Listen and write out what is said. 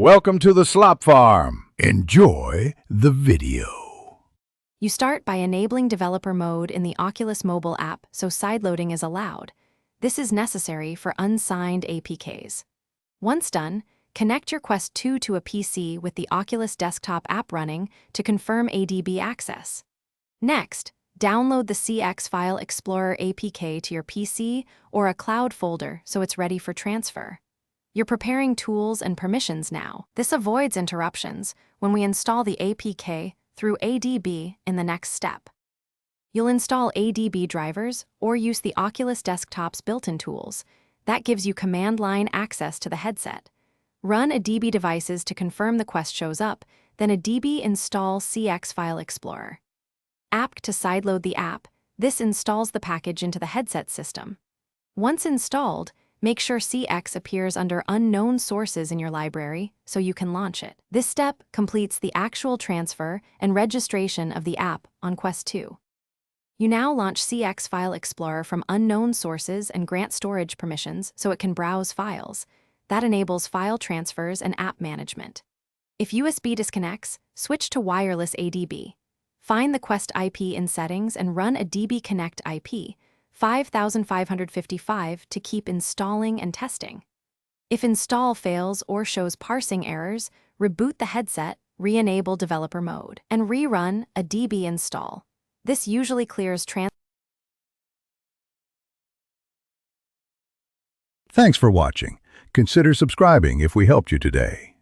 Welcome to the Slop Farm. Enjoy the video. You start by enabling developer mode in the Oculus mobile app so sideloading is allowed. This is necessary for unsigned APKs. Once done, connect your Quest 2 to a PC with the Oculus desktop app running to confirm ADB access. Next, download the CX File Explorer APK to your PC or a cloud folder so it's ready for transfer. You're preparing tools and permissions now. This avoids interruptions when we install the APK through ADB in the next step. You'll install ADB drivers or use the Oculus Desktop's built-in tools. That gives you command line access to the headset. Run a DB devices to confirm the Quest shows up, then a DB install CX File Explorer. Apt to sideload the app, this installs the package into the headset system. Once installed, make sure CX appears under unknown sources in your library so you can launch it. This step completes the actual transfer and registration of the app on Quest 2. You now launch CX File Explorer from unknown sources and grant storage permissions so it can browse files. That enables file transfers and app management. If USB disconnects, switch to wireless ADB. Find the Quest IP in settings and run a DB Connect IP 5555 to keep installing and testing. If install fails or shows parsing errors, reboot the headset, re-enable developer mode, and rerun a DB install. This usually clears Thanks for watching. Consider subscribing if we helped you today.